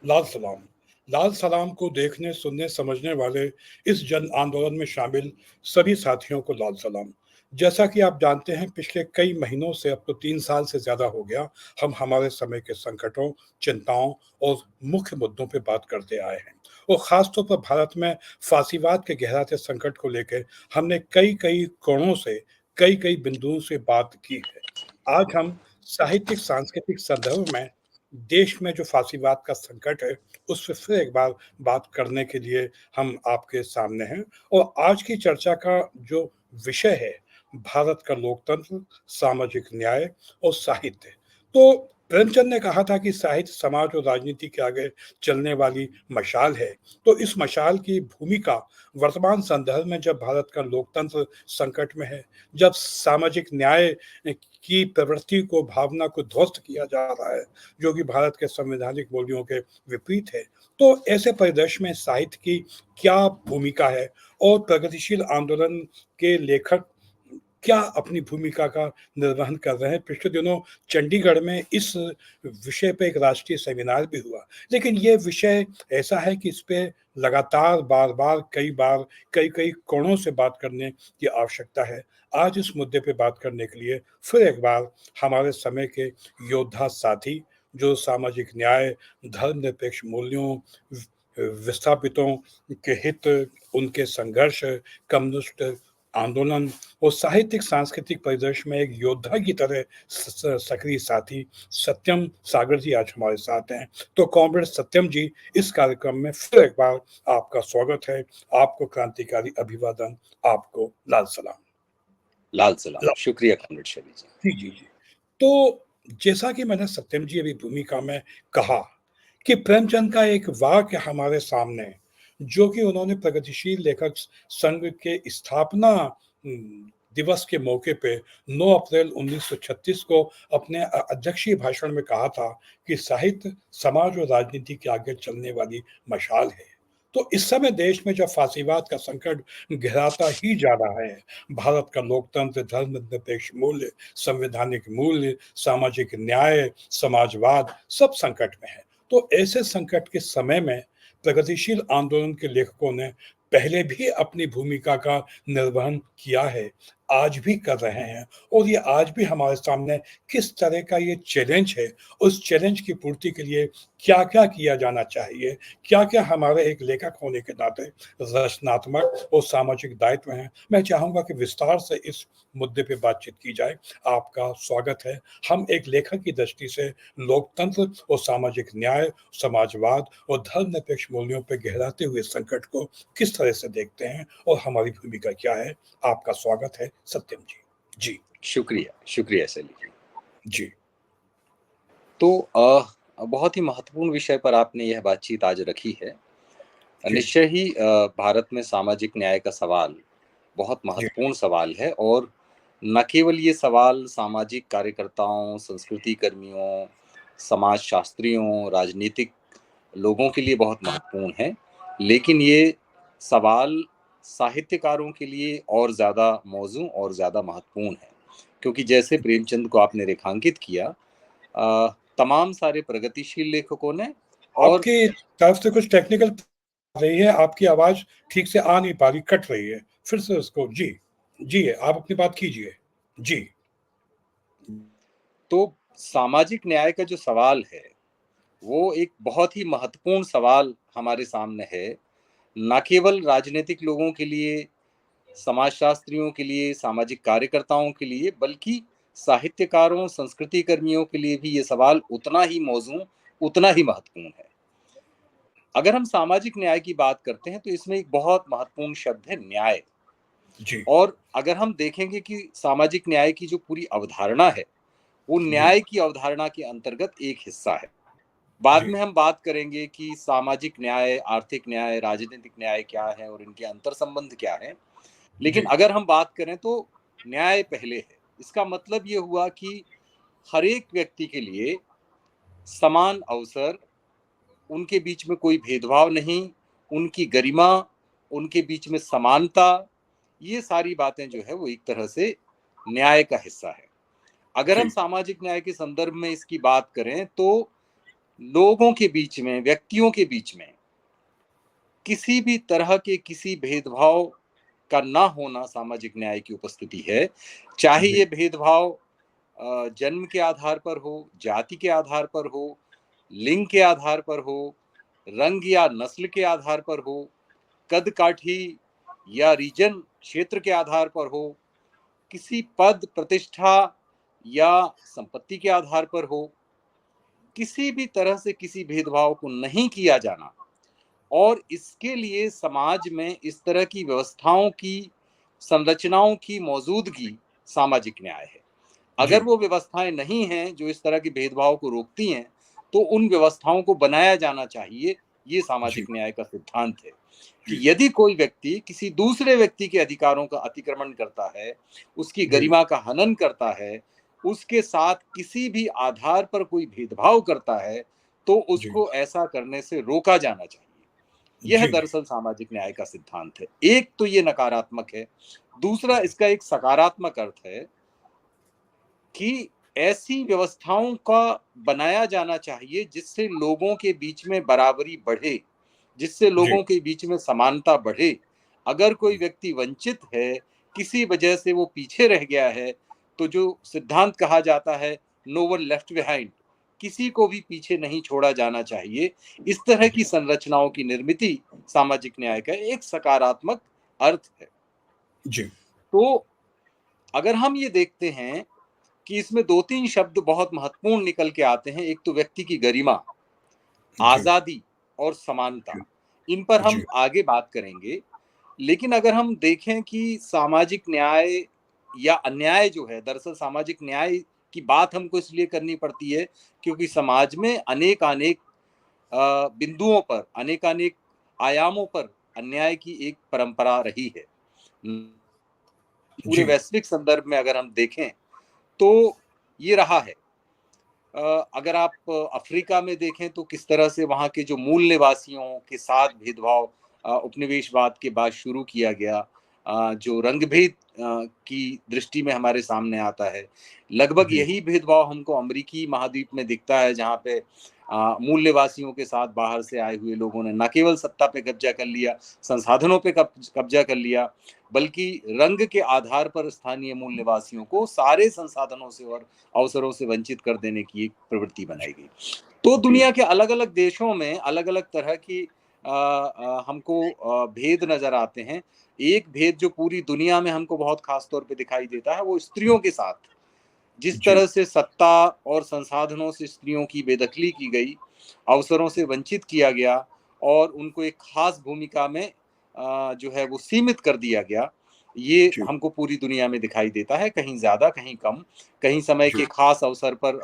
लाल सलाम। लाल सलाम को देखने, सुनने, समझने वाले इस जन आंदोलन में शामिल सभी साथियों को लाल सलाम। जैसा कि आप जानते हैं, पिछले कई महीनों से, अब तो 3 साल से ज्यादा हो गया, हम हमारे समय के संकटों, चिंताओं और मुख्य मुद्दों पे बात करते आए हैं। और खासतौर पर भारत में फांसीवाद के गहराते संकट को लेकर हमने कई कई कोणों से, कई कई बिंदुओं से बात की है। आज हम साहित्यिक सांस्कृतिक संदर्भ में देश में जो फांसीवाद का संकट है, उस पे फिर एक बार बात करने के लिए हम आपके सामने हैं। और आज की चर्चा का जो विषय है, भारत का लोकतंत्र, सामाजिक न्याय और साहित्य। तो प्रेमचंद ने कहा था कि साहित्य समाज और राजनीति के आगे चलने वाली मशाल है। तो इस मशाल की भूमिका वर्तमान संदर्भ में, जब भारत का लोकतंत्र संकट में है, जब सामाजिक न्याय की प्रवृत्ति को, भावना को ध्वस्त किया जा रहा है, जो कि भारत के संवैधानिक मूल्यों के विपरीत है, तो ऐसे परिदृश्य में साहित्य की क्या भूमिका है और प्रगतिशील आंदोलन के लेखक क्या अपनी भूमिका का निर्वहन कर रहे हैं। पिछले दिनों चंडीगढ़ में इस विषय पे एक राष्ट्रीय सेमिनार भी हुआ, लेकिन ये विषय ऐसा है कि इस पे लगातार बार बार बार कई कई कोणों से बात करने की आवश्यकता है। आज इस मुद्दे पे बात करने के लिए फिर एक बार हमारे समय के योद्धा साथी, जो सामाजिक न्याय, धर्मनिरपेक्ष मूल्यों, विस्थापितों के हित, उनके संघर्ष, कम्युनिस्ट आंदोलन और साहित्यिक सांस्कृतिक परिदृश्य में एक योद्धा की तरह सक्रिय साथी सत्यम सागर जी आज हमारे साथ हैं। तो कॉमरेड सत्यम जी, इस कार्यक्रम में फिर एक बार आपका स्वागत है। आपको क्रांतिकारी अभिवादन, आपको लाल सलाम। लाल सलाम। शुक्रिया कॉमरेड शबी जी। जी जी जी। तो जैसा कि मैंने सत्यम जी अभी भूमिका में कहा कि प्रेमचंद का एक वाक्य हमारे सामने है, जो कि उन्होंने प्रगतिशील लेखक संघ के स्थापना दिवस के मौके पे 9 अप्रैल 1936 को अपने अध्यक्षीय भाषण में कहा था कि साहित्य समाज और राजनीति के आगे चलने वाली मशाल है। तो इस समय देश में जब फांसीवाद का संकट गहराता ही जा रहा है, भारत का लोकतंत्र, धर्मनिरपेक्ष मूल्य, संवैधानिक मूल्य, सामाजिक न्याय, समाजवाद सब संकट में है। तो ऐसे संकट के समय में प्रगतिशील आंदोलन के लेखकों ने पहले भी अपनी भूमिका का निर्वहन किया है, आज भी कर रहे हैं। और ये आज भी हमारे सामने किस तरह का ये चैलेंज है, उस चैलेंज की पूर्ति के लिए क्या क्या किया जाना चाहिए, क्या क्या हमारे एक लेखक होने के नाते रचनात्मक और सामाजिक दायित्व हैं, मैं चाहूंगा कि विस्तार से इस मुद्दे पे बातचीत की जाए। आपका स्वागत है। हम एक लेखक की दृष्टि से लोकतंत्र और सामाजिक न्याय, समाजवाद और धर्मनिरपेक्ष मूल्यों पर गहराते हुए संकट को किस तरह से देखते हैं और हमारी भूमिका क्या है। आपका स्वागत है सत्यम जी। जी शुक्रिया सली जी। तो बहुत ही महत्वपूर्ण विषय पर आपने यह बातचीत आज रखी है। निश्चय ही भारत में सामाजिक न्याय का सवाल बहुत महत्वपूर्ण सवाल है, और न केवल ये सवाल सामाजिक कार्यकर्ताओं, संस्कृति कर्मियों, समाज शास्त्रियों, राजनीतिक लोगों के लिए बहुत महत्वपूर्ण है, लेकिन ये सवाल साहित्यकारों के लिए और ज़्यादा मौजू और ज़्यादा महत्वपूर्ण है, क्योंकि जैसे प्रेमचंद को आपने रेखांकित किया, तमाम सारे प्रगतिशील लेखकों ने, और आपकी तरफ से कुछ टेक्निकल रही है, आपकी आवाज ठीक से आ नहीं पा रही, कट रही है, फिर से उसको। जी जी, आप अपनी बात कीजिए। जी। तो सामाजिक न्याय का जो सवाल है वो एक बहुत ही महत्वपूर्ण सवाल हमारे सामने है, न केवल राजनीतिक लोगों के लिए, समाजशास्त्रियों के लिए, सामाजिक कार्यकर्ताओं के लिए, बल्कि साहित्यकारों, संस्कृति कर्मियों के लिए भी ये सवाल उतना ही मौजू, उतना ही महत्वपूर्ण है। अगर हम सामाजिक न्याय की बात करते हैं तो इसमें एक बहुत महत्वपूर्ण शब्द है न्याय। जी। और अगर हम देखेंगे कि सामाजिक न्याय की जो पूरी अवधारणा है वो न्याय की अवधारणा के अंतर्गत एक हिस्सा है। बाद में हम बात करेंगे कि सामाजिक न्याय, आर्थिक न्याय, राजनीतिक न्याय क्या है और इनके अंतर संबंध क्या है, लेकिन अगर हम बात करें तो न्याय पहले है। इसका मतलब ये हुआ कि हर एक व्यक्ति के लिए समान अवसर, उनके बीच में कोई भेदभाव नहीं, उनकी गरिमा, उनके बीच में समानता, ये सारी बातें जो है वो एक तरह से न्याय का हिस्सा है। अगर हम सामाजिक न्याय के संदर्भ में इसकी बात करें तो लोगों के बीच में, व्यक्तियों के बीच में किसी भी तरह के किसी भेदभाव का ना होना सामाजिक न्याय की उपस्थिति है। चाहे जी, ये भेदभाव जन्म के आधार पर हो, जाति के आधार पर हो, लिंग के आधार पर हो, रंग या नस्ल के आधार पर हो, कद-काठी या रीजन क्षेत्र के आधार पर हो, किसी पद, प्रतिष्ठा या संपत्ति के आधार पर हो, किसी भी तरह से किसी भेदभाव को नहीं किया जाना और इसके लिए समाज में इस तरह की व्यवस्थाओं की, संरचनाओं की मौजूदगी सामाजिक न्याय है। जी, अगर वो व्यवस्थाएं नहीं हैं जो इस तरह के भेदभाव को रोकती हैं, तो उन व्यवस्थाओं को बनाया जाना चाहिए। ये जी, सामाजिक न्याय का सिद्धांत है कि जी, यदि कोई व्यक्ति किसी दूसरे व्यक्ति के अधिकारों का अतिक्रमण करता है, उसकी जी, गरिमा का हनन करता है, उसके साथ किसी भी आधार पर कोई भेदभाव करता है, तो जी, उसको ऐसा करने से रोका जाना चाहिए। यह जी, दरअसल सामाजिक न्याय का सिद्धांत है। एक तो ये नकारात्मक है, दूसरा जी, इसका एक सकारात्मक अर्थ है कि ऐसी व्यवस्थाओं का बनाया जाना चाहिए जिससे लोगों के बीच में बराबरी बढ़े, जिससे जी, लोगों के बीच में समानता बढ़े। अगर कोई व्यक्ति वंचित है, किसी वजह से वो पीछे रह गया है, तो जो सिद्धांत कहा जाता है नो वन लेफ्ट बिहाइंड, किसी को भी पीछे नहीं छोड़ा जाना चाहिए। इस तरह जी, की संरचनाओं की निर्मिति सामाजिक न्याय का एक सकारात्मक अर्थ है। जी, तो अगर हम ये देखते हैं कि इसमें 2-3 शब्द बहुत महत्वपूर्ण निकल के आते हैं। एक तो व्यक्ति की गरिमा, जी, आज़ादी और समानता। इन पर जी, हम आगे बात करेंगे। लेकिन अगर हम देखें कि सामाजिक न्याय या अन्याय जो है, दरअसल सामाजिक न्याय की बात हमको इसलिए करनी पड़ती है क्योंकि समाज में अनेक-अनेक बिंदुओं पर, अनेक-अनेक आयामों पर अन्याय की एक परंपरा रही है। पूरे जी, वैश्विक संदर्भ में अगर हम देखें, तो ये रहा है। अगर आप अफ्रीका में देखें तो किस तरह से वहाँ के जो मूल निवासियों के साथ भेदभाव उपनिवेशवाद के बाद शुरू किया गया, जो रंगभेद की दृष्टि में हमारे सामने आता है। लगभग जी, यही भेदभाव हमको अमेरिकी महाद्वीप में दिखता है जहाँ पे मूल निवासियों के साथ बाहर से आए हुए लोगों ने न केवल सत्ता पे कब्जा कर लिया, संसाधनों पे कब्जा कर लिया, बल्कि रंग के आधार पर स्थानीय मूल निवासियों को सारे संसाधनों से और अवसरों से वंचित कर देने की एक प्रवृत्ति बनाई गई। तो जी, दुनिया के अलग-अलग देशों में अलग-अलग तरह की हमको भेद नज़र आते हैं। एक भेद जो पूरी दुनिया में हमको बहुत ख़ास तौर पे दिखाई देता है, वो स्त्रियों के साथ। जिस जी, तरह से सत्ता और संसाधनों से स्त्रियों की बेदखली की गई, अवसरों से वंचित किया गया और उनको एक ख़ास भूमिका में जो है वो सीमित कर दिया गया। ये जी, हमको पूरी दुनिया में दिखाई देता है, कहीं ज़्यादा, कहीं कम। कहीं समय जी, के ख़ास अवसर पर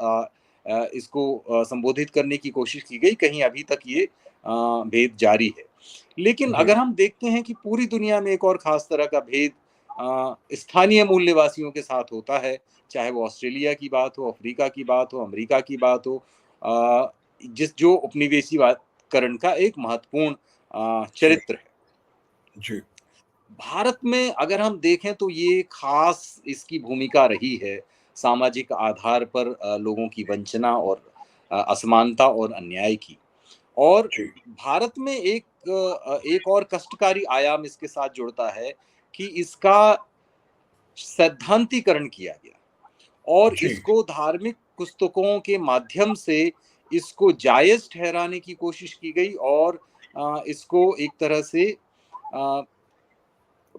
इसको संबोधित करने की कोशिश की गई, कहीं अभी तक ये भेद जारी है। लेकिन जी, अगर हम देखते हैं कि पूरी दुनिया में एक और ख़ास तरह का भेद स्थानीय मूल निवासियों के साथ होता है, चाहे वो ऑस्ट्रेलिया की बात हो, अफ्रीका की बात हो, अमेरिका की बात हो, जिस जो उपनिवेशीकरण का एक महत्वपूर्ण जी, चरित्र है। जी, भारत में अगर हम देखें तो ये खास इसकी भूमिका रही है सामाजिक आधार पर लोगों की वंचना और असमानता और अन्याय की। और जी, भारत में एक और कष्टकारी आयाम इसके साथ जुड़ता है कि इसका सैद्धांतिकरण किया गया और जी, इसको धार्मिक पुस्तकों के माध्यम से इसको जायज़ ठहराने की कोशिश की गई और इसको एक तरह से अ,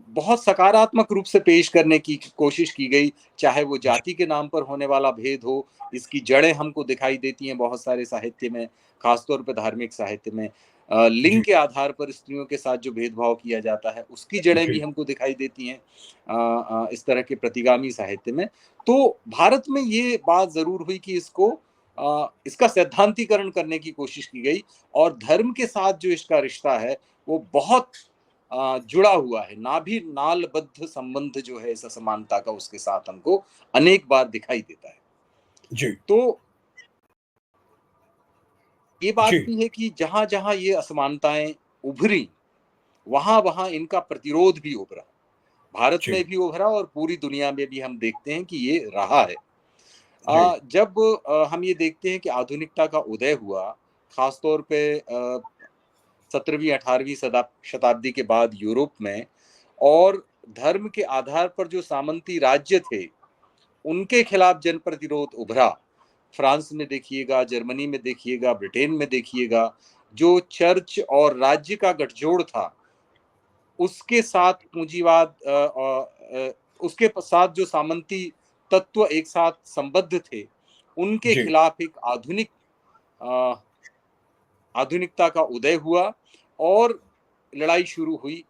बहुत सकारात्मक रूप से पेश करने की कोशिश की गई, चाहे वो जी, जाति के नाम पर होने वाला भेद हो, इसकी जड़ें हमको दिखाई देती हैं बहुत सारे साहित्य में, खासतौर पे धार्मिक साहित्य में। लिंग जी, के आधार पर स्त्रियों के साथ जो भेदभाव किया जाता है, उसकी जड़ें भी जी, हमको दिखाई देती हैं इस तरह के प्रतिगामी साहित्य में। तो भारत में ये बात ज़रूर हुई कि इसका सैद्धांतिकरण करने की कोशिश की गई और धर्म के साथ जो इसका रिश्ता है, वो बहुत जुड़ा हुआ है। नाभि नालबद्ध संबंध जो है इस असमानता का उसके साथ हमको अनेक बार दिखाई देता है। जी, तो ये बात जी, भी है कि जहाँ-जहाँ ये असमानताएँ उभरी, वहाँ-वहाँ इनका प्रतिरोध भी उभरा। भारत में जी, भी उभरा और पूरी दुनिया में भी हम देखते हैं कि ये रहा है। जी, जब हम ये देखते हैं कि आधुनिकता का उदय हुआ खासतौर पे 17वीं-18वीं शताब्दी के बाद यूरोप में, और धर्म के आधार पर जो सामंती राज्य थे, उनके खिलाफ जन प्रतिरोध उभरा। फ्रांस में देखिएगा, जर्मनी में देखिएगा, ब्रिटेन में देखिएगा, जो चर्च और राज्य का गठजोड़ था, उसके साथ पूंजीवाद उसके साथ जो सामंती तत्व एक साथ संबद्ध थे, उनके जी, खिलाफ एक आधुनिकता का उदय हुआ और लड़ाई शुरू हुई।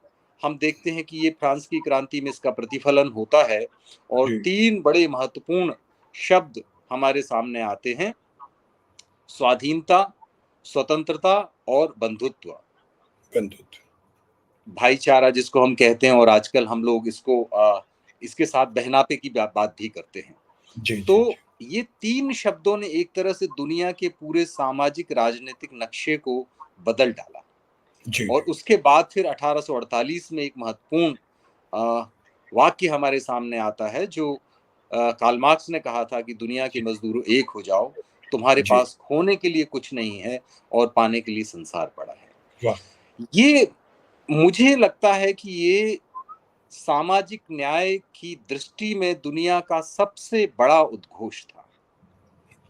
हम देखते हैं कि ये फ्रांस की क्रांति में इसका प्रतिफलन होता है, और जी, 3 बड़े महत्वपूर्ण शब्द हमारे सामने आते हैं: स्वाधीनता, स्वतंत्रता और बंधुत्व। बंधुत्व। भाईचारा जिसको हम कहते हैं, और आजकल हम लोग इसके साथ बहनापे की बात भी करते हैं। जी, जी, जी, तो ये 3 शब्दों ने एक तरह से दुनिया के पूरे सामाजिक राजनीतिक नक्शे को बदल डाला। जी, और उसके बाद फिर 1848 में एक महत्वपूर्ण अ, वाक्य हमारे सामने आता है, जो कार्ल मार्क्स ने कहा था कि दुनिया के जी, मजदूरों एक हो जाओ, तुम्हारे जी, पास खोने के लिए कुछ नहीं है और पाने के लिए संसार पड़ा है। वाह! ये मुझे लगता है कि ये सामाजिक न्याय की दृष्टि में दुनिया का सबसे बड़ा उद्घोष था,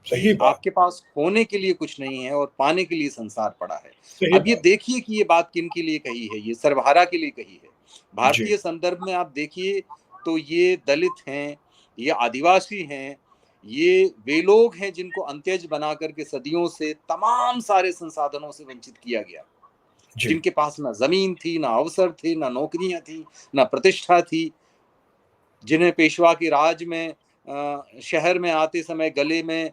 सही कि बात, आपके पास खोने के लिए कुछ नहीं है और पाने के लिए संसार पड़ा है। सही अब ये बात। देखिए कि ये बात किन के लिए कही है, ये सर्वहारा के लिए कही है। जी, भारतीय संदर्भ में आप देखिए तो ये दलित हैं, ये आदिवासी हैं, ये वे लोग हैं जिनको अंत्यज बना करके सदियों से तमाम सारे संसाधनों से वंचित किया गया। जी, जिनके पास ना ज़मीन थी, ना अवसर थे, ना नौकरियाँ थी, ना प्रतिष्ठा थी, जिन्हें पेशवा के राज में शहर में आते समय गले में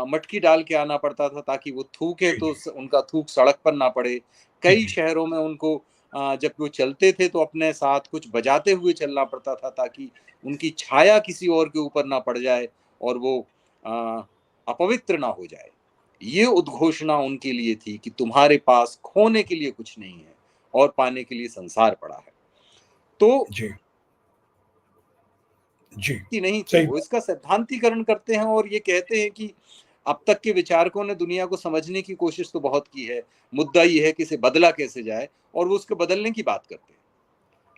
मटकी डाल के आना पड़ता था ताकि वो थूकें जी, तो उनका थूक सड़क पर ना पड़े। जी, कई जी, शहरों में उनको जब वो चलते थे तो अपने साथ कुछ बजाते हुए चलना पड़ता था ताकि उनकी छाया किसी और के ऊपर ना पड़ जाए और वो अ, अपवित्र ना हो जाए। ये उद्घोषणा उनके लिए थी कि तुम्हारे पास खोने के लिए कुछ नहीं है और पाने के लिए संसार पड़ा है। तो जी, जी, की नहीं थी, सही वो बात। इसका सैद्धांतिकरण करते हैं और ये कहते हैं कि अब तक के विचारकों ने दुनिया को समझने की कोशिश तो बहुत की है, मुद्दा ये है कि इसे बदला कैसे जाए, और वो उसके बदलने की बात करते हैं।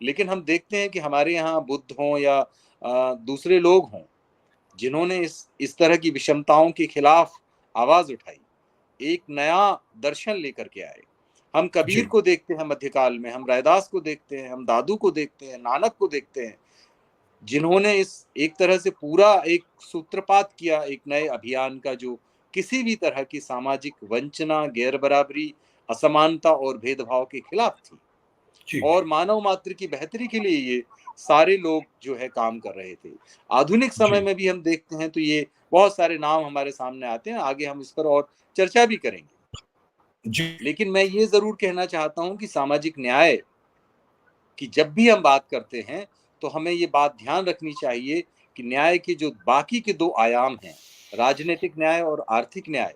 लेकिन हम देखते हैं कि हमारे यहाँ बुद्ध हों या दूसरे लोग हों, जिन्होंने इस तरह की विषमताओं के खिलाफ आवाज उठाई, एक नया दर्शन लेकर के आए। हम कबीर जी, को देखते हैं मध्यकाल में, हम रैदास को देखते हैं, हम दादू को देखते हैं, नानक को देखते हैं, जिन्होंने इस एक तरह से पूरा एक सूत्रपात किया एक नए अभियान का, जो किसी भी तरह की सामाजिक वंचना, गैर बराबरी, असमानता और भेदभाव के खिलाफ थी, जी, और जी, मानव मात्र की बेहतरी के लिए ये सारे लोग जो है काम कर रहे थे। आधुनिक समय जी, में भी हम देखते हैं तो ये बहुत सारे नाम हमारे सामने आते हैं, आगे हम इस पर और चर्चा भी करेंगे। जी, लेकिन मैं ये जरूर कहना चाहता हूं कि सामाजिक न्याय कि जब भी हम बात करते हैं तो हमें ये बात ध्यान रखनी चाहिए कि न्याय के जो बाकी के 2 आयाम हैं, राजनीतिक न्याय और आर्थिक न्याय,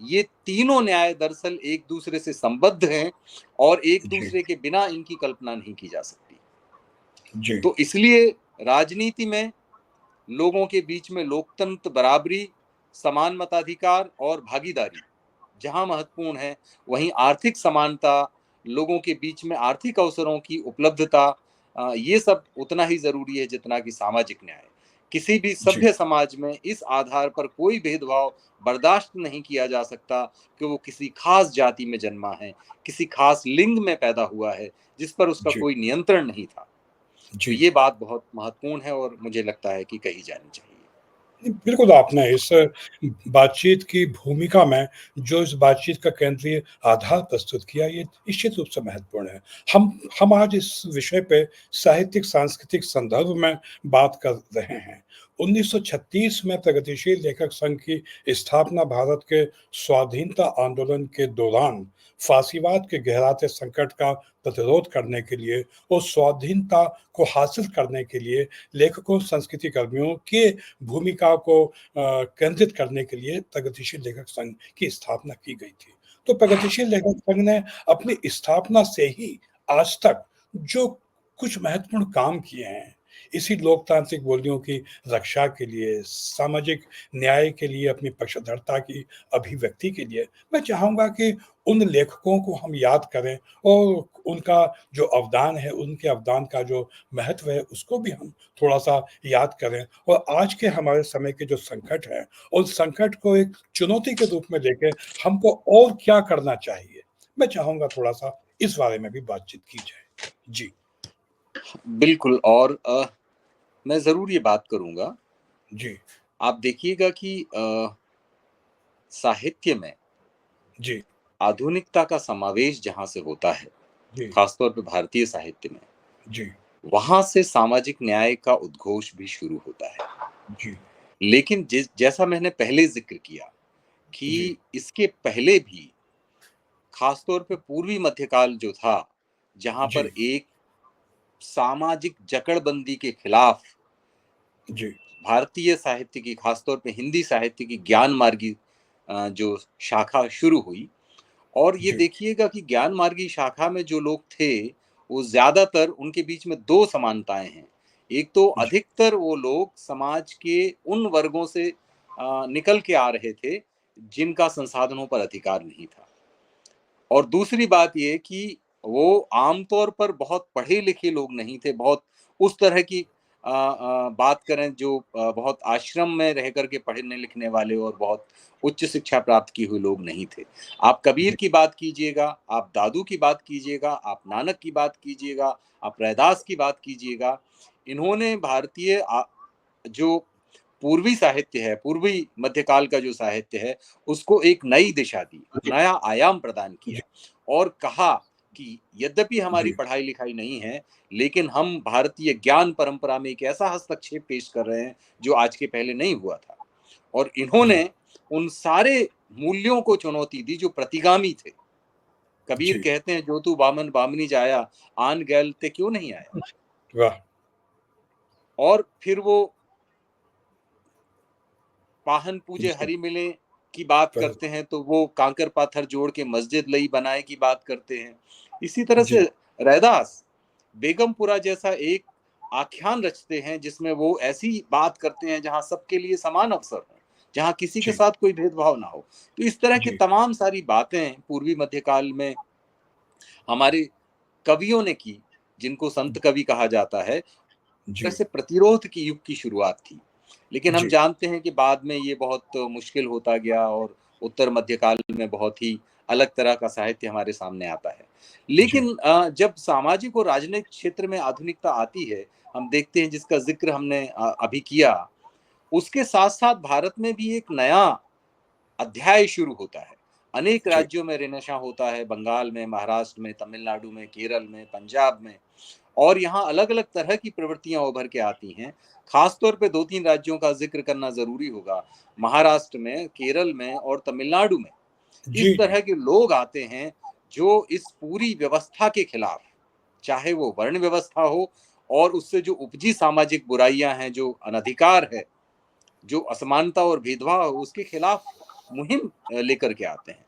ये तीनों न्याय दरअसल एक दूसरे से संबद्ध हैं और एक जी, दूसरे के बिना इनकी कल्पना नहीं की जा सकती। जी, तो इसलिए राजनीति में लोगों के बीच में लोकतंत्र, बराबरी, समान मताधिकार और भागीदारी जहां महत्वपूर्ण है, वहीं आर्थिक समानता, लोगों के बीच में आर्थिक अवसरों की उपलब्धता, ये सब उतना ही जरूरी है जितना कि सामाजिक न्याय। किसी भी जी, सभ्य समाज में इस आधार पर कोई भेदभाव बर्दाश्त नहीं किया जा सकता कि वो किसी खास जाति में जन्मा है, किसी खास लिंग में पैदा हुआ है, जिस पर उसका जी, कोई नियंत्रण नहीं था। तो जी, ये जी। बात बहुत महत्वपूर्ण है और मुझे लगता है कि कही जानी चाहिए। बिल्कुल, आपने इस बातचीत की भूमिका में जो इस बातचीत का केंद्रीय आधार प्रस्तुत किया, ये निश्चित रूप से महत्वपूर्ण है। हम आज इस विषय पे साहित्यिक सांस्कृतिक संदर्भ में बात कर रहे हैं। 1936 में प्रगतिशील लेखक संघ की स्थापना भारत के स्वाधीनता आंदोलन के दौरान फासीवाद के गहराते संकट का प्रतिरोध करने के लिए और स्वाधीनता को हासिल करने के लिए लेखकों, संस्कृति कर्मियों के भूमिका को केंद्रित करने के लिए प्रगतिशील लेखक संघ की स्थापना की गई थी। तो प्रगतिशील लेखक संघ ने अपनी स्थापना से ही आज तक जो कुछ महत्वपूर्ण काम किए हैं, इसी लोकतांत्रिक मूल्यों की रक्षा के लिए, सामाजिक न्याय के लिए, अपनी पक्षधरता की अभिव्यक्ति के लिए मैं चाहूँगा कि उन लेखकों को हम याद करें और उनका जो अवदान है, उनके अवदान का जो महत्व है, उसको भी हम थोड़ा-सा याद करें और आज के हमारे समय के जो संकट हैं, उस संकट को एक चुनौती के रूप में लेके हमको और क्या करना चाहिए? मैं चाहूँगा थोड़ा-सा इस बारे में भी बातचीत की जाए। जी, बिल्कुल। और मैं ज़रूर ये बात करूँगा। जी, आप देखिएगा कि साहित्य में जी, आधुनिकता का समावेश जहाँ से होता है, जी, ख़ासतौर पे भारतीय साहित्य में, जी, वहाँ से सामाजिक न्याय का उद्घोष भी शुरू होता है। जी, लेकिन जैसा मैंने पहले ज़िक्र किया जी, कि इसके पहले भी ख़ासतौर पे पूर्वी मध्यकाल जो था, जहाँ पर जी, एक सामाजिक जकड़बंदी के खिलाफ जी, भारतीय साहित्य की, खासतौर पे हिंदी साहित्य की ज्ञान मार्गी जो शाखा शुरू हुई। और ये जी, देखिएगा कि ज्ञान मार्गी शाखा में जो लोग थे, वो ज़्यादातर, उनके बीच में 2 समानताएँ हैं। एक तो जी, अधिकतर वो लोग समाज के उन वर्गों से निकल के आ रहे थे, जिनका संसाधनों पर अधिकार नहीं था। और दूसरी बात ये कि वो आमतौर पर बहुत पढ़े-लिखे लोग नहीं थे, बहुत उस तरह की बात करें जो बहुत आश्रम में रह कर के पढ़ने-लिखने वाले और बहुत उच्च शिक्षा प्राप्त किए हुए लोग नहीं थे। आप कबीर जी, की बात कीजिएगा, आप दादू की बात कीजिएगा, आप नानक की बात कीजिएगा, आप रैदास की बात कीजिएगा, इन्होंने भारतीय जो पूर्वी साहित्य है, पूर्वी मध्यकाल का जो साहित्य है, उसको एक नई दिशा दी, जी, नया आयाम प्रदान जी, किया और कहा कि यद्यपि हमारी जी, पढ़ाई-लिखाई नहीं है, लेकिन हम भारतीय ज्ञान परंपरा में एक ऐसा हस्तक्षेप पेश कर रहे हैं, जो आज के पहले नहीं हुआ था। और जी, इन्होंने उन सारे मूल्यों को चुनौती दी जो प्रतिगामी थे। कबीर जी, कहते हैं, "जो तू बामन बामनी जाया, आन गैल ते क्यों नहीं आया?" वाह! और फिर वो पाहन पूजे जी, हरि मिले की बात पर करते हैं, तो वो कांकर पाथर जोड़ के मस्जिद लई बनाए की बात करते हैं। इसी तरह से जी, रैदास बेगमपुरा जैसा एक आख्यान रचते हैं, जिसमें वो ऐसी बात करते हैं जहाँ सबके लिए समान अवसर हों, जहाँ किसी के जी, साथ कोई भेदभाव ना हो। तो इस तरह की जी, तमाम सारी बातें पूर्वी मध्यकाल में हमारे कवियों ने की, जिनको संत कवि कहा जाता है। तरह जी, से प्रतिरोध की युग की शुरुआत थी। लेकिन हम जी, जानते हैं कि बाद में ये बहुत मुश्किल होता गया और उत्तर मध्यकाल में बहुत ही अलग तरह का साहित्य हमारे सामने आता है। जी, लेकिन जब सामाजिक और राजनीतिक क्षेत्र में आधुनिकता आती है, हम देखते हैं जिसका ज़िक्र हमने अभी किया, उसके साथ-साथ भारत में भी एक नया अध्याय शुरू होता है। अनेक जी, राज्यों में रेनेसाँ होता है, बंगाल में, महाराष्ट्र में, तमिलनाडु में, केरल में, पंजाब में। और यहाँ अलग-अलग तरह की प्रवृत्तियाँ उभर के आती हैं। ख़ास तौर पे 2-3 राज्यों का ज़िक्र करना ज़रूरी होगा। महाराष्ट्र में, केरल में और तमिलनाडु में जी, इस जी, तरह के लोग आते हैं, जो इस पूरी व्यवस्था के खिलाफ, चाहे वो वर्ण व्यवस्था हो और उससे जो उपजी सामाजिक बुराइयाँ हैं, जो अनधिकार है, जो असमानता और भेदभाव है, उसके खिलाफ मुहिम लेकर के आते हैं।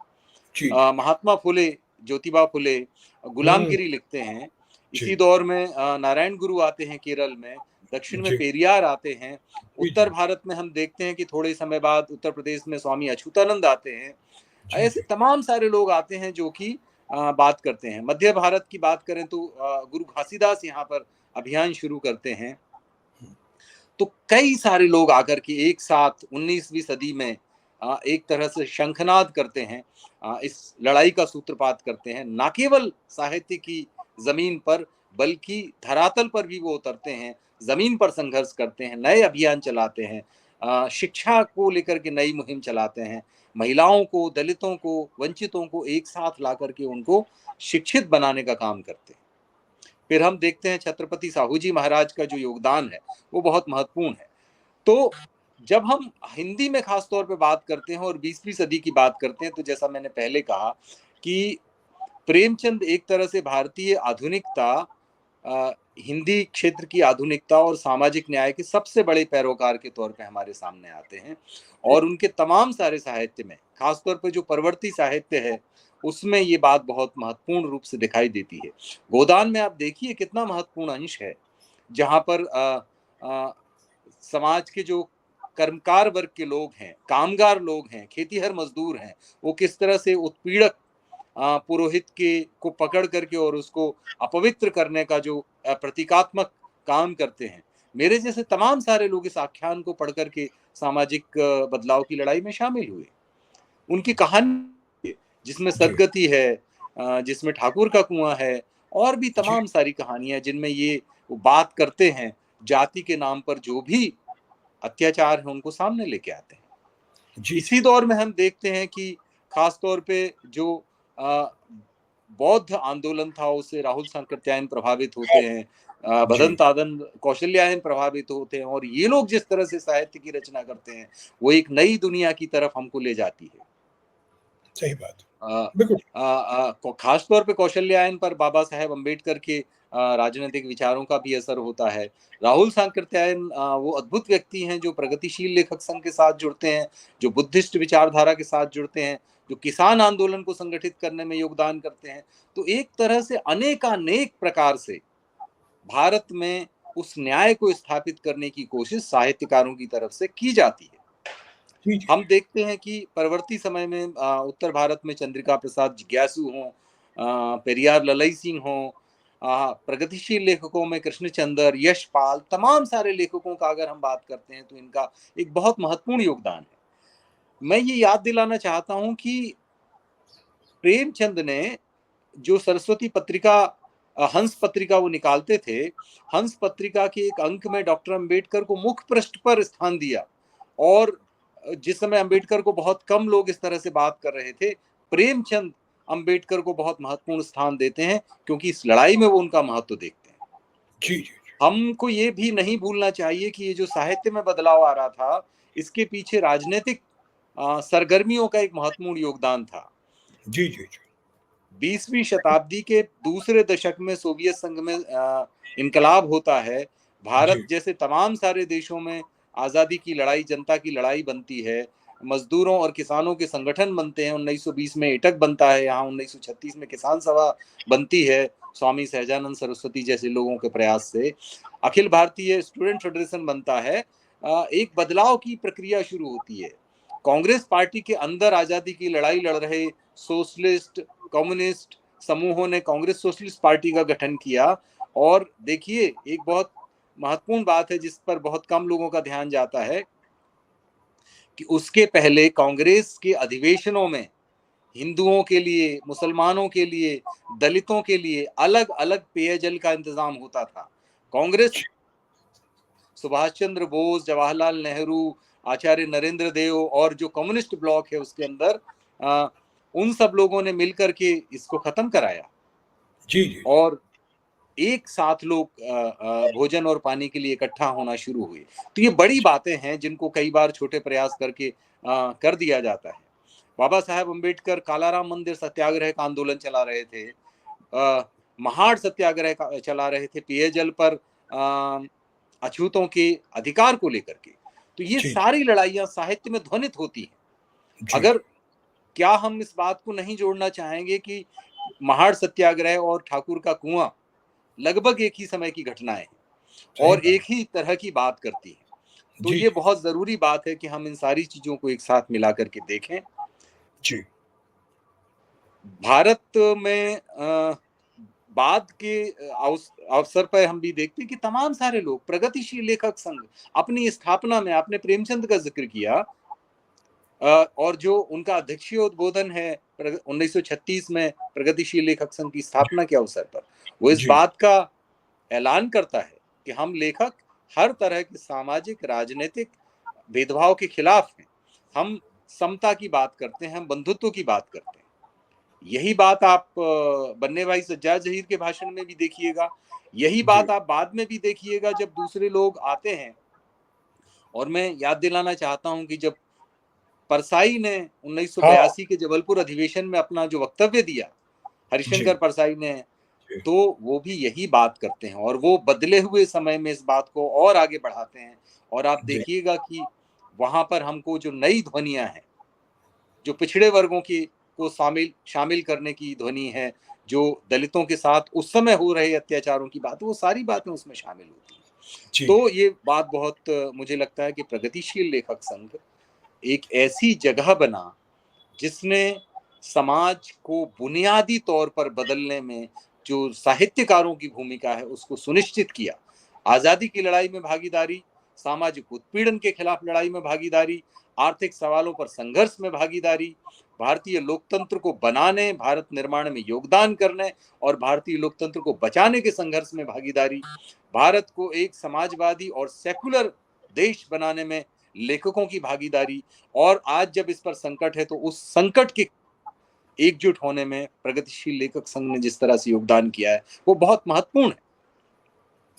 जी, जी, महात्मा फुले, ज्योतिबा फुले हुँ, गुलामगिरी लिखते हैं। इसी जी, दौर में नारायण गुरु आते हैं केरल में, दक्षिण में जी, पेरियार आते हैं, जी, उत्तर जी, भारत में हम देखते हैं कि थोड़े समय बाद उत्तर प्रदेश में स्वामी अच्युतानंद आते हैं। जी, ऐसे जी, तमाम सारे लोग आते हैं जो कि बात करते हैं। मध्य भारत की बात करें तो गुरु घासीदास यहाँ पर अभियान शुरू करते हैं। तो कई सारे लोग आकर के एक साथ 19वीं सदी में एक तरह से शंखनाद करते हैं, इस लड़ाई का सूत्रपात करते हैं। ना केवल साहित्य की ज़मीन पर, बल्कि धरातल पर भी वो उतरते हैं, ज़मीन पर संघर्ष करते हैं, नए अभियान चलाते हैं, शिक्षा को लेकर के नई मुहिम चलाते हैं, महिलाओं को, दलितों को, वंचितों को एक साथ ला कर के उनको शिक्षित बनाने का काम करते हैं। फिर हम देखते हैं छत्रपति साहू जी महाराज का जो योगदान है, वो बहुत महत्वपूर्ण है। तो जब हम हिंदी में खास तौर पे बात करते हैं और 20वीं सदी की बात करते हैं, तो जैसा मैंने पहले कहा कि प्रेमचंद एक तरह से भारतीय आधुनिकता, अ, हिंदी क्षेत्र की आधुनिकता और सामाजिक न्याय के सबसे बड़े पैरोकार के तौर पे हमारे सामने आते हैं। और उनके तमाम सारे साहित्य में, खासतौर पे जो परवर्ती साहित्य है, उसमें ये बात बहुत महत्वपूर्ण रूप से दिखाई देती है। गोदान में आप देखिए कितना महत्वपूर्ण अंश है। जहाँ पर समाज के जो कर्मकार वर्ग के लोग हैं, कामगार लोग हैं, खेतीहर मजदूर हैं, वो किस तरह से उत्पीड़क पुरोहित के को पकड़ करके और उसको अपवित्र करने का जो प्रतीकात्मक काम करते हैं। मेरे जैसे तमाम सारे लोग इस आख्यान को पढ़ करके सामाजिक बदलाव की लड़ाई में शामिल हुए। उनकी कहानी जिसमें जी, सदगति है, जिसमें ठाकुर का कुआं है, और भी जी, तमाम सारी कहानियां जिनमें ये बात करते हैं, जाति के नाम पर जो भी अत्याचार है उनको सामने लेके आते हैं। जी, इसी दौर में हम देखते हैं कि खास तौर पे जो अ, बौद्ध आंदोलन था उससे राहुल सांकृत्यायन प्रभावित होते हाँ, हैं, जी, भदन तादन कौशल्यायन प्रभावित होते हैं, और ये लोग जिस तरह से साहित्य की रचना करते हैं वो एक नई दुनिया की तरफ हमको ले जाती है। सही बात। अ, बिल्कुल, खास तौर पे कौशल्यायन पर बाबा साहेब अम्बेडकर के राजनीतिक विचारों का भी असर होता है। राहुल सांकृत्यायन वो अद्भुत व्यक्ति हैं जो प्रगतिशील लेखक संघ के साथ जुड़ते हैं, जो बुद्धिस्ट विचारधारा के साथ जुड़ते हैं, जो किसान आंदोलन को संगठित करने में योगदान करते हैं। तो एक तरह से अनेकानेक प्रकार से भारत में उस न्याय को स्थापित करने की कोशिश साहित्यकारों की तरफ से की जाती है। जी, जी, हम देखते हैं कि परवर्ती समय में उत्तर भारत में चंद्रिका प्रसाद जिज्ञासु हों, पेरियार ललई सिंह हों, प्रगतिशील लेखकों में कृष्णचंद्र, यशपाल, तमाम सारे लेखकों का अगर हम बात करते हैं तो इनका एक बहुत महत्वपूर्ण योगदान है। मैं ये याद दिलाना चाहता हूँ कि प्रेमचंद ने जो सरस्वती पत्रिका, हंस पत्रिका वो निकालते थे, हंस पत्रिका के एक अंक में डॉक्टर अंबेडकर को मुख्य पृष्ठ पर स्थान दिया। और जिस समय अंबेडकर को बहुत कम लोग इस तरह से बात कर रहे थे, प्रेमचंद अंबेडकर को बहुत महत्वपूर्ण स्थान देते हैं, क्योंकि इस लड़ाई में वो उनका महत्व देखते हैं। जी, जी, हमको ये भी नहीं भूलना चाहिए कि ये जो साहित्य में बदलाव आ रहा था, इसके पीछे राजनीतिक सरगर्मियों का एक महत्वपूर्ण योगदान था। जी, जी, जी, 20वीं शताब्दी के दूसरे दशक में सोवियत संघ में इनकलाब होता है। भारत जी, जैसे तमाम सारे देशों में आज़ादी की लड़ाई, जनता की लड़ाई बनती है। मजदूरों और किसानों के संगठन बनते हैं। 1920 में एटक बनता है, यहाँ 1936 में किसान सभा बनती है, स्वामी सहजानंद सरस्वती जैसे लोगों के प्रयास से। अखिल भारतीय स्टूडेंट फेडरेशन बनता है। एक बदलाव की प्रक्रिया शुरू होती है। कांग्रेस पार्टी के अंदर आज़ादी की लड़ाई लड़ रहे सोशलिस्ट, कम्युनिस्ट समूहों ने कांग्रेस सोशलिस्ट पार्टी का गठन किया। और देखिए, एक बहुत महत्वपूर्ण बात है जिस पर बहुत कम लोगों का ध्यान जाता है कि उसके पहले कांग्रेस के अधिवेशनों में हिंदुओं के लिए, मुसलमानों के लिए, दलितों के लिए अलग अलग पेयजल का इंतजाम होता था। कांग्रेस सुभाष चंद्र बोस, जवाहरलाल नेहरू, आचार्य नरेंद्र देव और जो कम्युनिस्ट ब्लॉक है उसके अंदर उन सब लोगों ने मिलकर के इसको खत्म कराया। जी, जी, और एक साथ लोग भोजन और पानी के लिए इकट्ठा होना शुरू हुए। तो ये बड़ी बातें हैं जिनको कई बार छोटे प्रयास करके कर दिया जाता है। बाबा साहेब अम्बेडकर कालाराम मंदिर सत्याग्रह का आंदोलन चला रहे थे, महाड़ सत्याग्रह का चला रहे थे, पेयजल पर अछूतों के अधिकार को लेकर के। तो ये जी, सारी लड़ाइयाँ साहित्य में ध्वनित होती हैं। जी, अगर क्या हम इस बात को नहीं जोड़ना चाहेंगे कि महाड़ सत्याग्रह और ठाकुर का कुआं लगभग एक ही समय की घटनाएं हैं सही और बात। एक ही तरह की बात करती हैं। तो जी, ये जी, बहुत ज़रूरी बात है कि हम इन सारी चीज़ों को एक साथ मिला करके देखें। जी, भारत में बाद के अवसर पर हम भी देखते हैं कि तमाम सारे लोग, प्रगतिशील लेखक संघ अपनी स्थापना में, आपने प्रेमचंद का जिक्र किया, और जो उनका अध्यक्षीय उद्बोधन है 1936 में प्रगतिशील लेखक संघ की स्थापना के अवसर पर, वो इस जी, बात का ऐलान करता है कि हम लेखक हर तरह के सामाजिक, राजनीतिक भेदभाव के खिलाफ हैं। हम समता की बात करते हैं, हम बंधुत्व की बात करते हैं। यही बात आप बन्ने भाई सज्जाद जहीर के भाषण में भी देखिएगा। यही जी, बात आप बाद में भी देखिएगा जब दूसरे लोग आते हैं। और मैं याद दिलाना चाहता हूं कि जब परसाई ने हाँ, 1982 के जबलपुर अधिवेशन में अपना जो वक्तव्य दिया, हरिशंकर जी, परसाई ने, जी, तो वो भी यही बात करते हैं और वो बदले हुए समय में इस बात को और आगे बढ़ाते हैं। और आप जी, देखिएगा कि वहां पर हमको जो नई ध्वनियां हैं, जो पिछड़े वर्गों की को शामिल शामिल करने की ध्वनि है, जो दलितों के साथ उस समय हो रहे अत्याचारों की बात, वो सारी बातें उसमें शामिल होती हैं। जी, तो ये बात बहुत मुझे लगता है कि प्रगतिशील लेखक संघ एक ऐसी जगह बना जिसने समाज को बुनियादी तौर पर बदलने में जो साहित्यकारों की भूमिका है उसको सुनिश्चित किया। आज़ादी की लड़ाई में भागीदारी, सामाजिक उत्पीड़न के खिलाफ लड़ाई में भागीदारी, आर्थिक सवालों पर संघर्ष में भागीदारी, भारतीय लोकतंत्र को बनाने, भारत निर्माण में योगदान करने और भारतीय लोकतंत्र को बचाने के संघर्ष में भागीदारी, भारत को एक समाजवादी और सेकुलर देश बनाने में लेखकों की भागीदारी, और आज जब इस पर संकट है तो उस संकट के एकजुट होने में प्रगतिशील लेखक संघ ने जिस तरह से योगदान किया है वो बहुत महत्वपूर्ण है।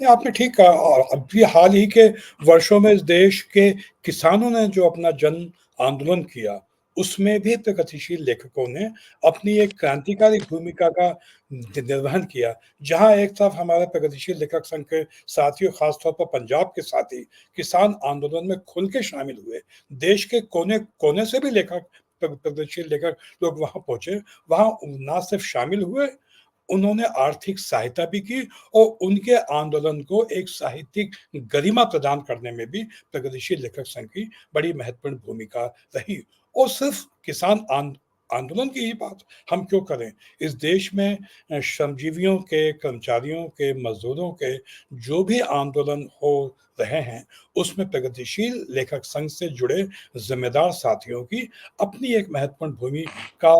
ये आपने ठीक कहा और अभी हाल ही के वर्षों में इस देश के किसानों ने जो अपना जन आंदोलन किया, उसमें भी प्रगतिशील लेखकों ने अपनी एक क्रांतिकारी भूमिका का निर्वहन किया। जहाँ एक तरफ हमारे प्रगतिशील लेखक संघ के साथियों, खासतौर पर पंजाब के साथी, किसान आंदोलन में खुल के शामिल हुए। देश के कोने-कोने से भी लेखक प्रगतिशील लेखक लोग वहाँ पहुँचे, वहाँ ना सिर्फ शामिल हुए, उन्होंने आर्थिक सहायता भी की और उनके आंदोलन को एक साहित्यिक गरिमा प्रदान करने में भी प्रगतिशील लेखक संघ की बड़ी महत्वपूर्ण भूमिका रही। और सिर्फ किसान आंदोलन की ही बात हम क्यों करें? इस देश में श्रमजीवियों के, कर्मचारियों के, मजदूरों के जो भी आंदोलन हो रहे हैं, उसमें प्रगतिशील लेखक संघ से जुड़े जिम्मेदार साथियों की अपनी एक महत्वपूर्ण भूमिका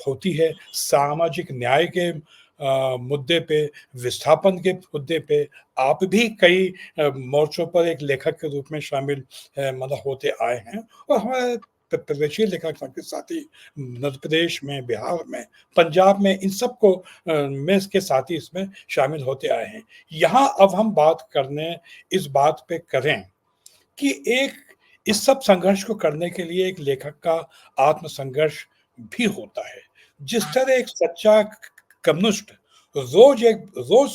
होती है। सामाजिक न्याय के मुद्दे पे, विस्थापन के मुद्दे पे आप भी कई मोर्चों पर एक लेखक के रूप में शामिल मतलब होते आए हैं और हमारे प्रदेशीय लेखक संघ के साथी मध्य प्रदेश में, बिहार में, पंजाब में इन सबको में इसके साथी इसमें शामिल होते आए हैं। यहाँ अब हम बात करने इस बात पे करें कि एक इस सब संघर्ष को करने के लिए एक लेखक का आत्मसंघर्ष भी होता है। जिस तरह एक सच्चा कम्युनिस्ट रोज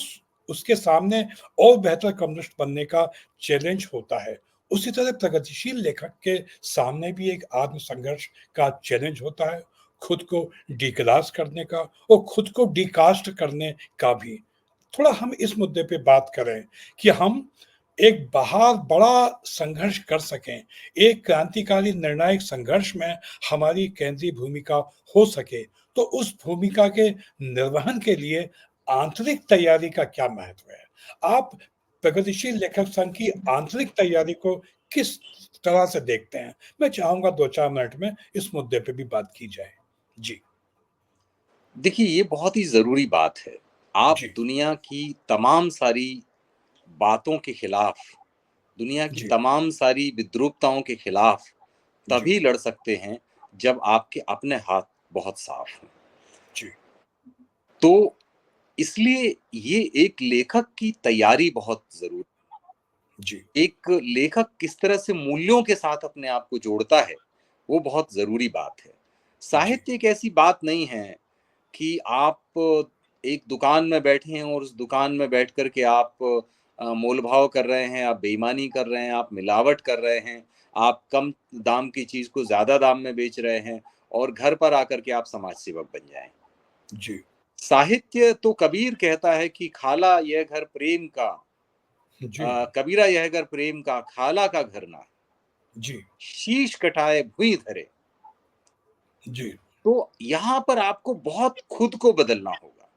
उसके सामने और बेहतर कम्युनिस्ट बनने का चैलेंज होता है, उसी तरह प्रगतिशील लेखक के सामने भी एक आत्मसंघर्ष का चैलेंज होता है, खुद को डिक्लास करने का और खुद को डिकास्ट करने का भी। थोड़ा हम इस मुद्दे पे बात करें कि हम एक बाहर बड़ा संघर्ष कर सकें, एक क्रांतिकारी निर्णायक संघर्ष में हमारी केंद्रीय भूमिका हो सके, तो उस भूमिका के निर्वहन के लिए आंतरिक तैयारी का क्या महत्व है? आप प्रगतिशील लेखक संघ की आंतरिक तैयारी को किस तरह से देखते हैं? मैं चाहूँगा 2-4 मिनट में इस मुद्दे पे भी बात की जाए। जी, देखिए ये बहुत ही ज़रूरी बात है। आप जी, दुनिया की तमाम सारी बातों के खिलाफ, दुनिया की जी, तमाम सारी विद्रूपताओं के खिलाफ जी, तभी लड़ सकते हैं जब आपके अपने हाथ बहुत साफ हों। जी, तो इसलिए ये एक लेखक की तैयारी बहुत ज़रूरी। जी, एक लेखक किस तरह से मूल्यों के साथ अपने आप को जोड़ता है, वो बहुत ज़रूरी बात है। जी, साहित्य एक ऐसी बात नहीं है कि आप एक दुकान में बैठे हैं और उस दुकान में बैठ कर के आप मोल-भाव कर रहे हैं, आप बेईमानी कर रहे हैं, आप मिलावट कर रहे हैं, आप कम दाम की चीज़ को ज़्यादा दाम में बेच रहे हैं और घर पर आकर के आप समाज सेवक बन जाएँ। जी, साहित्य तो कबीर कहता है कि खाला यह घर प्रेम का, जी, कबीरा यह घर प्रेम का, खाला का घर ना, जी, शीश कटाए भुइ धरे। जी, तो यहाँ पर आपको बहुत खुद को बदलना होगा।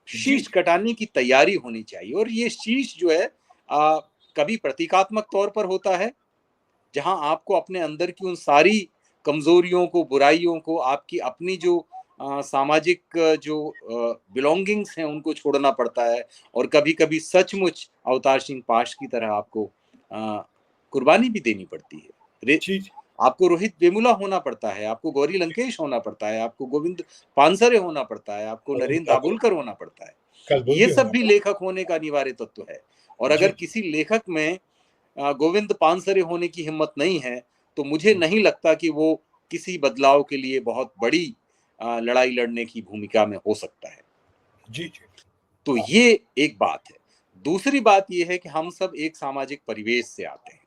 जी, शीश कटाने की तैयारी होनी चाहिए और ये शीश जो है कभी प्रतीकात्मक तौर पर होता है, जहाँ आपको अपने अंदर की उन सारी कमज़ोरियों को, बुराइयों को, आपकी अपनी जो सामाजिक जो बिलॉन्गिंग्स हैं, उनको छोड़ना पड़ता है और कभी-कभी सचमुच अवतार सिंह पाश की तरह आपको कुर्बानी भी देनी पड़ती है। रे जी, आपको रोहित वेमुला होना पड़ता है, आपको गौरी लंकेश होना पड़ता है, आपको गोविंद पानसरे होना पड़ता है, आपको अरविंद नरेंद्र ठाकुर, दाभोलकर होना पड़ता है। कलबुर्गी ये सब होना भी पड़ता लेखक होने का अनिवार्य तत्व है और जी, अगर किसी लेखक में गोविंद पानसरे होने की हिम्मत नहीं है, तो मुझे जी, नहीं लगता कि वो किसी बदलाव के लिए बहुत बड़ी लड़ाई लड़ने की भूमिका में हो सकता है। जी, जी, तो हाँ, ये एक बात है। दूसरी बात ये है कि हम सब एक सामाजिक परिवेश से आते हैं।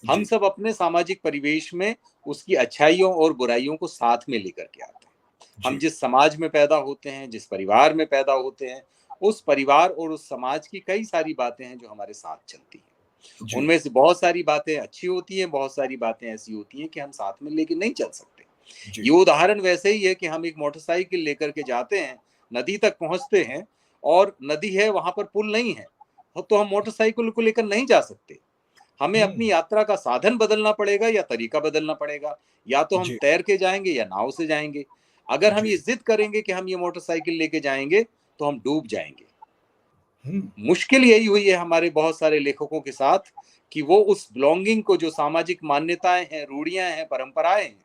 हम जी, सब अपने सामाजिक परिवेश में उसकी अच्छाइयों और बुराइयों को साथ में लेकर के आते हैं। हम जी, जिस समाज में पैदा होते हैं, जिस परिवार में पैदा होते हैं, उस परिवार और उस समाज की कई सारी बातें हैं जो हमारे साथ चलती हैं। जी। उनमें से बहुत सारी बातें अच्छी होती हैं, बहुत सारी बातें ऐसी होती हैं कि हम साथ में लेके नहीं चल सकते। जी। ये उदाहरण वैसे ही है कि हम एक मोटरसाइकिल लेकर के जाते हैं, नदी तक पहुँचते हैं और नदी है, वहाँ पर पुल नहीं है, तो हम मोटरसाइकिल को लेकर नहीं जा सकते। हमें हुँ। अपनी यात्रा का साधन बदलना पड़ेगा या तरीका बदलना पड़ेगा। या तो हम जी। तैर के जाएँगे या नाव से जाएँगे। अगर हम जी। ये ज़िद करेंगे कि हम ये मोटरसाइकिल लेके जाएँगे, तो हम डूब जाएँगे। हुँ। मुश्किल यही हुई है हमारे बहुत सारे लेखकों के साथ कि वो उस बिलॉन्गिंग को, जो सामाजिक मान्यताएँ हैं, रूढ़ियाँ हैं, परंपराएँ हैं,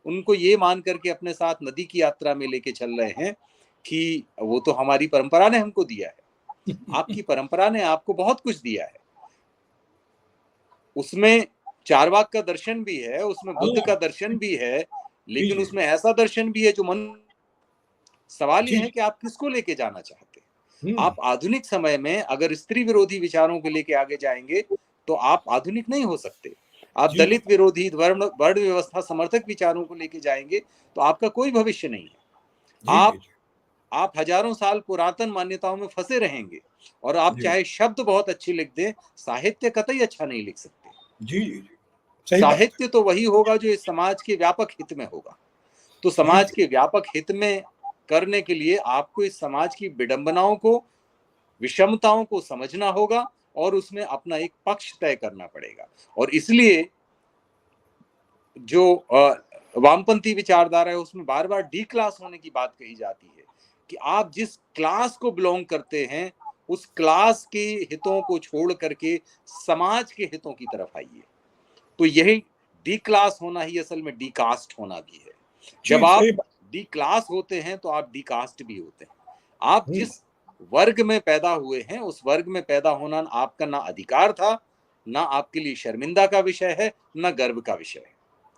उनको ये मान करके अपने साथ नदी की यात्रा में लेके चल रहे हैं कि वो तो हमारी परंपरा ने हमको दिया है। आपकी परंपरा ने आपको बहुत कुछ दिया है। उसमें चारवाक का दर्शन भी है, उसमें बुद्ध हाँ। का दर्शन भी है, जी, लेकिन जी। उसमें ऐसा दर्शन भी है जो मन सवाल ये जी, है जी। कि आप किसको लेके जाना चाहते हैं? हुँ। आप आधुनिक समय में अगर स्त्री विरोधी विचारों को लेके आगे जाएँगे, तो आप आधुनिक नहीं हो सकते। आप जी, जी। दलित विरोधी, वर्ण वर्ण व्यवस्था समर्थक विचारों को लेके जाएँगे, तो आपका कोई भविष्य नहीं है। जी, जी, आप जी। आप हज़ारों साल पुरातन मान्यताओं में फँसे रहेंगे और आप जी। चाहे शब्द बहुत अच्छे लिख दें, साहित्य कतई अच्छा नहीं लिख सकते। जी, जी, जी। सही बात है। साहित्य तो वही होगा जो इस समाज के व्यापक हित में होगा। तो जी, समाज जी। के व्यापक हित में करने के लिए आपको इस समाज की विडंबनाओं को, विषमताओं को समझना होगा और उसमें अपना एक पक्ष तय करना पड़ेगा। और इसलिए जो वामपंथी विचारधारा है, उसमें बार-बार डी क्लास होने की बात कही जाती है कि आप जिस क्लास को बिलॉन्ग करते हैं, उस क्लास के हितों को छोड़ करके समाज के हितों की तरफ आइए। तो यही डी क्लास होना ही असल में डी कास्ट होना भी है। जब जी, आप सही बात। डी क्लास होते हैं तो आप डी कास्ट भी होते हैं। आप हुँ। जिस वर्ग में पैदा हुए हैं, उस वर्ग में पैदा होना आपका ना अधिकार था, ना आपके लिए शर्मिंदा का विषय है, ना गर्व का विषय है।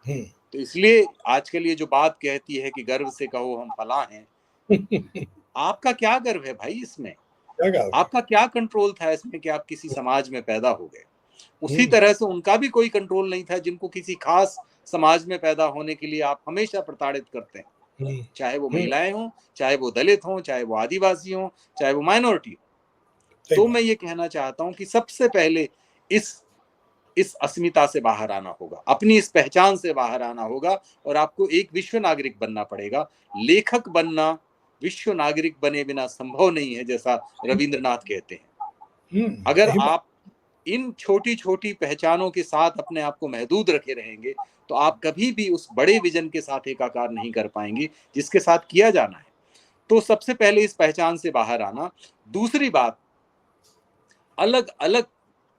हुँ। तो इसलिए आजकल ये जो बात कहती है कि गर्व से कहो हम फलाँ हैं, क्या आपका क्या गर्व है भाई इसमें? कहा आपने? आपका क्या कंट्रोल था इसमें कि आप किसी समाज में पैदा हो गए? उसी हुँ। तरह से उनका भी कोई कंट्रोल नहीं था जिनको किसी खास समाज में पैदा होने के लिए आप हमेशा प्रताड़ित करते हैं। हुँ। चाहे वो हुँ। महिलाएँ हों, चाहे वो दलित हों, चाहे वो आदिवासी हों, चाहे वो माइनॉरिटी हो। सही तो बात। मैं ये कहना चाहता हूँ कि सबसे पहले इस इस अस्मिता से बाहर आना होगा, अपनी इस पहचान से बाहर आना होगा और आपको एक विश्व नागरिक बनना पड़ेगा। लेखक बनना विश्व नागरिक बने बिना संभव नहीं है, जैसा रवींद्रनाथ कहते हैं। हुँ, अगर सही बात। आप इन छोटी-छोटी पहचानों के साथ अपने आप को महदूद रखे रहेंगे, तो आप कभी भी उस बड़े विज़न के साथ एकाकार नहीं कर पाएँगे, जिसके साथ किया जाना है। तो सबसे पहले इस पहचान से बाहर आना। दूसरी बात, अलग-अलग